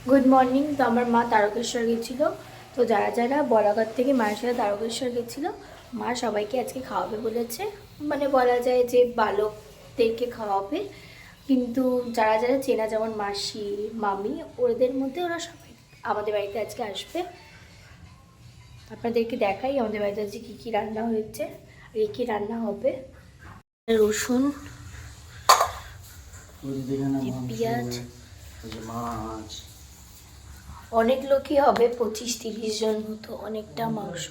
Good morning. তো আমার মা তারকেশ্বর গেছিলো। তো যারা যারা বলাগড় থেকে মায়ের সাথে তারকেশ্বর গেছিলো, মা সবাইকে আজকে খাওয়াবে বলেছে। মানে বলা যায় যে বালকদেরকে খাওয়াবে, কিন্তু যারা যারা চেনা, যেমন মাসি, মামি, ওদের মধ্যে ওরা সবাই আমাদের বাড়িতে আজকে আসবে। আপনাদেরকে দেখাই আমাদের বাড়িতে আজকে কী কী রান্না হয়েছে আর কী রান্না হবে। রসুন, পেঁয়াজ, মাছ, অনেক লোকই হবে, 25-30 জন মতো, অনেকটা মাংস।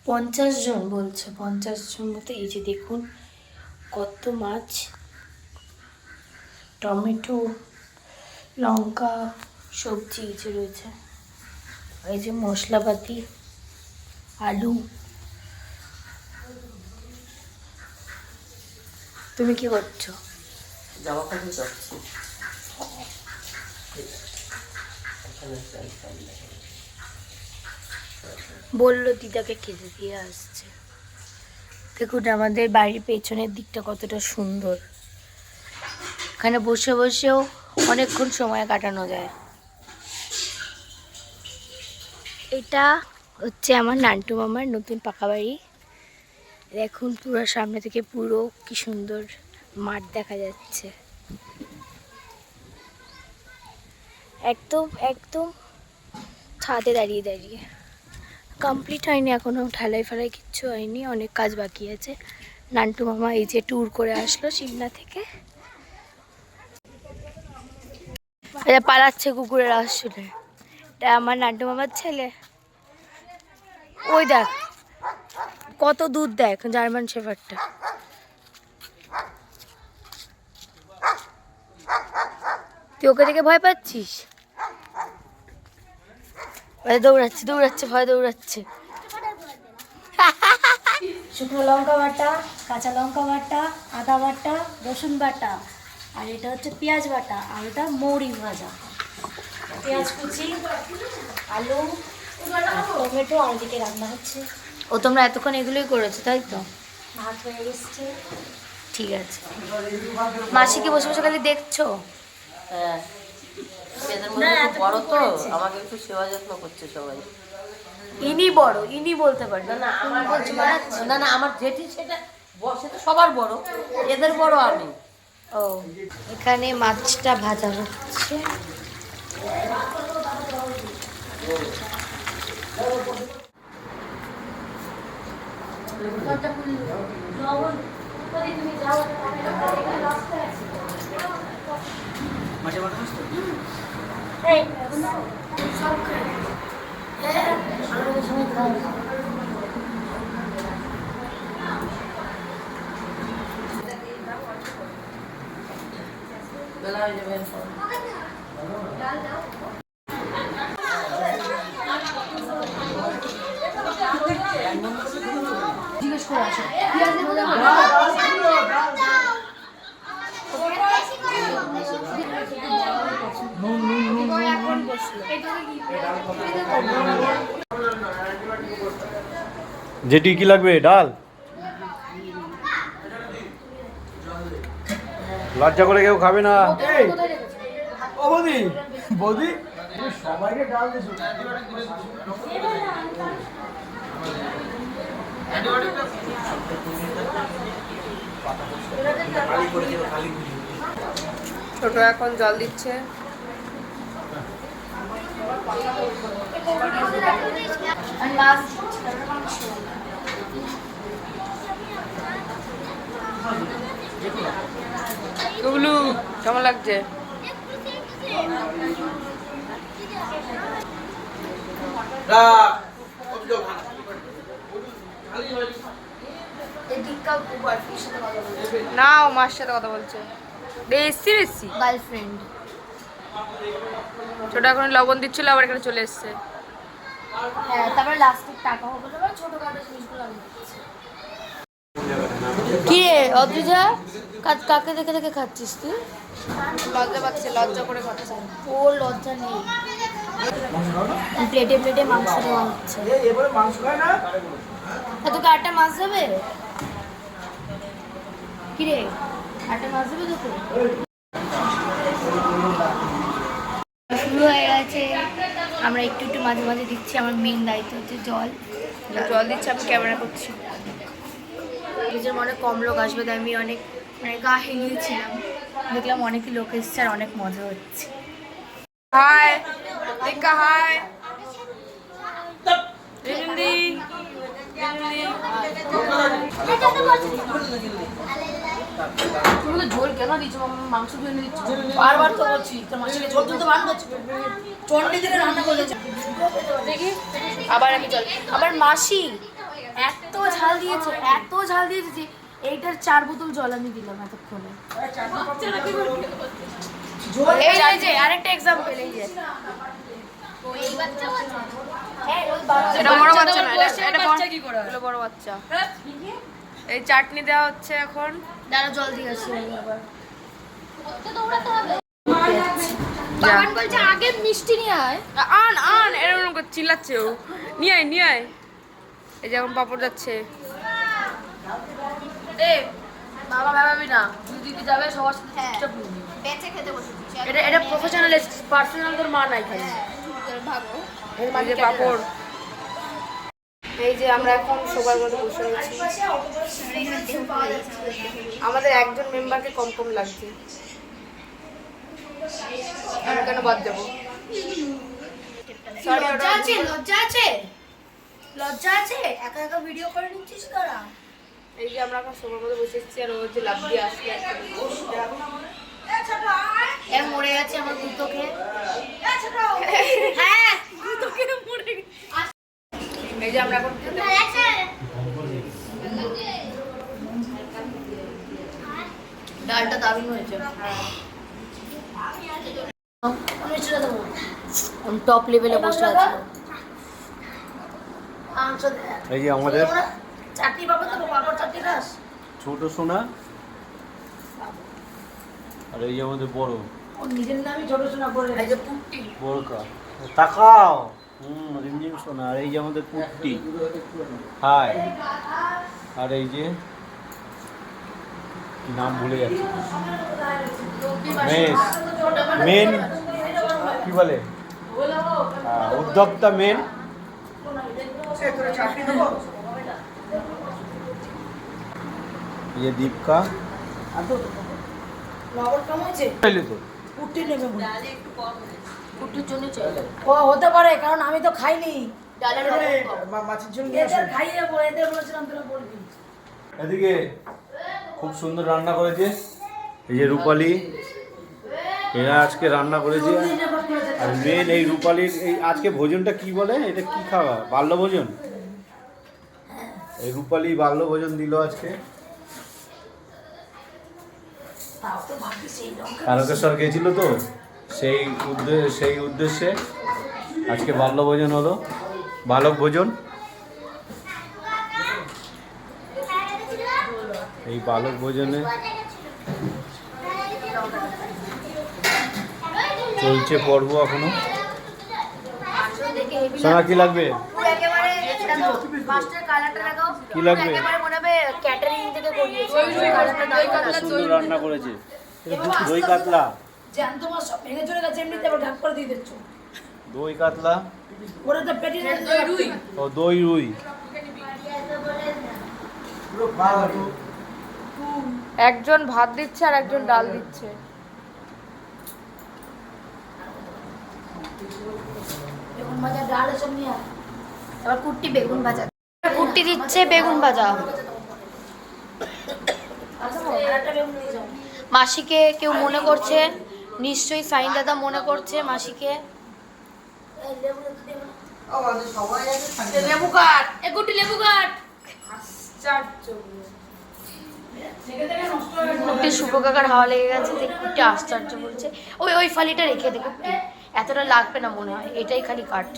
50 জন বলছে, 50 জন মতো। এই যে দেখুন কত মাছ, টমেটো, লঙ্কা, সবজি এই যে রয়েছে, এই যে মশলাপাতি, আলু। তুমি কি করছো? জামা কাপড় যাচ্ছি। বললো দিদাকে খেতে দিয়ে আসছে। দেখুন আমাদের বাড়ির পেছনের দিকটা কতটা সুন্দর, এখানে বসে বসেও অনেকক্ষণ সময় কাটানো যায়। এটা হচ্ছে আমার নান্টু মামার নতুন পাকা বাড়ি। দেখুন পুরো সামনে থেকে পুরো কি সুন্দর মাঠ দেখা যাচ্ছে। একদম একদম ছাদে দাঁড়িয়ে দাঁড়িয়ে। কমপ্লিট হয়নি এখনো, ঢালাই ফালাই কিচ্ছু হয়নি, অনেক কাজ বাকি আছে। নান্টু মামা এই যে ট্যুর করে আসলো সিমলা থেকে। পালাচ্ছে কুকুরের আওয়াজ শুনে। এটা আমার নান্টু মামার ছেলে। ওই দেখ কত দুধ দেয় জার্মান শেফার্ডটা। তুই ওকে দেখে ভয় পাচ্ছিস? দৌড়াচ্ছে দৌড়াচ্ছে, ভয় দৌড়াচ্ছে। শুকনো লঙ্কা বাটা, কাঁচা লঙ্কা বাটা, আদা বাটা, রসুন বাটা, আর এটা হচ্ছে পেঁয়াজ বাটা, আর এটা মৌরি ভাজা, পেঁয়াজ কুচি, আলু, টমেটো, আর দিকে রান্না হচ্ছে। ও তোমরা এতক্ষণ এগুলোই করেছো তাই তো? ভাত হয়ে এসছে। ঠিক আছে। মাসিকে বসে বসে খালি দেখছো? হ্যাঁ, এদের মধ্যে খুব বড় তো, আমাকে একটু সেবা যত্ন করছে সবাই। ইনি বড়, ইনি বলতে পারেন। না না না, আমার যেটি সেটা সেটা সবার বড়, এদের বড় আমি। ও, এখানে মাছটা ভাজা হচ্ছে। বেলা হয়ে যাবে এরপর। জিজ্ঞেস করে আসো। যেটি কি লাগবে? ডাল, লজ্জা করে কেউ খাবে না। ও বৌদি, বৌদি সবাইকে ডাল দিছো। ছোট এখন জল দিচ্ছে। গুগলু কেমন লাগছে? না, ও মার সাথে কথা বলছে। বেশি বেশি গার্লফ্রেন্ড। ছোট এখন লবণ দিচ্ছিল, আবার এখানে চলে এসছে। হ্যাঁ, তারপরে লাস্টে টাকা হবে, তারপরে ছোটখাটো জিনিসগুলো আমি দিচ্ছি। কি রে অদ্রিজা, কাকে দেখে দেখে খাচ্ছিস তুই? লজ্জা পাচ্ছে, লজ্জা করে খাচ্ছে। ও লজ্জা নেই। প্লেটে প্লেটে মাংস দেওয়া হচ্ছে। তোকে আটটা মাছ দেবে? কি রে, আটটা মাছ দেবে তোকে? শুরু হয়ে গেছে। আমরা একটু একটু মাঝে মাঝে দিচ্ছি। আমার মেন দায়িত্ব হচ্ছে জল দিচ্ছে, আমি ক্যামেরা করছি। নিজের মনে কম লোক আসবে তাই আমি অনেক মানে গা হেলিয়েছিলাম। দেখলাম অনেকই লোক এসছে আর অনেক মজা হচ্ছে। হাই রিকা, হাই রিমদি। ঝোল কেন দিচ্ছ? মাংস ধুয়ে দিচ্ছ বারবার তো বলছি তোর মাসিকে ঝোল তুলতে বারণ করছি। চন্ডি দিলে রান্না করে দেখি আবার আমি জল, আমার মাসি এত ঝাল দিয়েছে যে এইটার 4 বোতল জল আমি দিলাম এতক্ষণে। এই যে আরেকটা এক্সাম্পল, এই যে এটা বড় বাচ্চা না, এটা বড় বাচ্চা। এই চাটনি দেওয়া হচ্ছে এখন। দাঁড়া জল দিয়ে আসি আবার। বাগান বলছে আগে মিষ্টি নিয়ে আয়। আন এরকম করে চিল্লাচ্ছে ও। নিয়ে আয়। এই যে এখন পাপড় যাচ্ছে। বাবা ভাবি না তুই দিদি যাবে সবার সাথে চুপচাপ নিবি। বেঁচে খেতে বসেছিস এটা প্রফেশনাল পার্সোনাল তোর মা নাই খালি ভাগো। এই যে পাপড়। এই যে আমরা এখন সবার মধ্যে বসে রয়েছি। আমাদের একজন মেম্বারকে কম কম লাগছে। আমি কেন বাদ দেবো? লজ্জা আছে একা একা ভিডিও করে নিচ্ছিস তোরা। এই যে আমরা এখন সবার মধ্যে বসে এসেছি আর ও হচ্ছে লাভ দিয়ে আসলে। মরে গেছে আমার গুতোকে। হ্যাঁ গুতোকে মরে গেছে। এই যে আমরা এখন ডালটা দারুণ হয়েছে। টপ লেভেলে বসে আছে। এই যে আমাদের চাটনি পাবো তো পাপড় চাটনি খাস? ছোট সোনা আর এই যে আমাদের বড় ওর নিজের নামই ছোট সোনা করে এই যে পুট্টি বড় কা তাকাও। রিমঝিম সোনা। আর এই যে আমাদের পুট্টি, হাই। আর এই যে কি নাম ভুলে যাচ্ছি, মেন কি বলে, উদ্যোক্তা মেন। ये दीपिका লবণ কম হয়েছে पहले तो পুট্টি নেবে মনে হয়। পুট্টির জন্য চাইলে ও হতে পারে কারণ আমি তো খাইনি। ডালের মাছের ঝোল নিয়ে এসে খাইয়ে এদের বলেছিলাম তোরা বলবি। এদিকে খুব সুন্দর রান্না করেছে এই যে রূপালী, এরা আজকে রান্না করেছে। আর মেন এই রূপালীর এই আজকে ভোজনটা কি বলে, এটা কি খাওয়া, বাল্য ভোজন। এই রূপালী বাল্য ভোজন দিল আজকে। তারকেশ্বর গেছিল তো সেই উদ্দেশ্যে আজকে বাল্য ভোজন হলো, বালক ভোজন। এই বালক ভোজনে চলছে পর্ব এখনো। সোনা কি লাগবে, কি লাগবে? সুন্দর রান্না করেছে, দই কাতলা, জ্যান্ত মাছ সব ভেঙে চলে গেছে এমনিতে আবার ঢাক করে দিয়ে দিচ্ছ। দই কাতলা, ওরা তো পেটি রুই ও দই রুই। একজন ভাত দিচ্ছে আর একজন ডাল দিচ্ছে। বেগুন ভাজা ডাল এসব নিয়ে আয়। এবার কুট্টি বেগুন ভাজা, কুট্টি দিচ্ছে বেগুন ভাজা। আরেকটা বেগুন নিয়ে যাও। মাসিকে কেউ মনে করছে, নিশ্চয়ই সাইন দাদা মনে করছে মাসিকে। লেবু কাট এ কুট্টি লেবু কাট। কুট্টি শুভ কাকার হাওয়া লেগে গেছে, দেখ কুট্টি আশ্চর্য বলছে। ওই ফালিটা রেখে দে কুট্টি, এতটা লাগবে না মনে হয়, এটাই খালি কাট।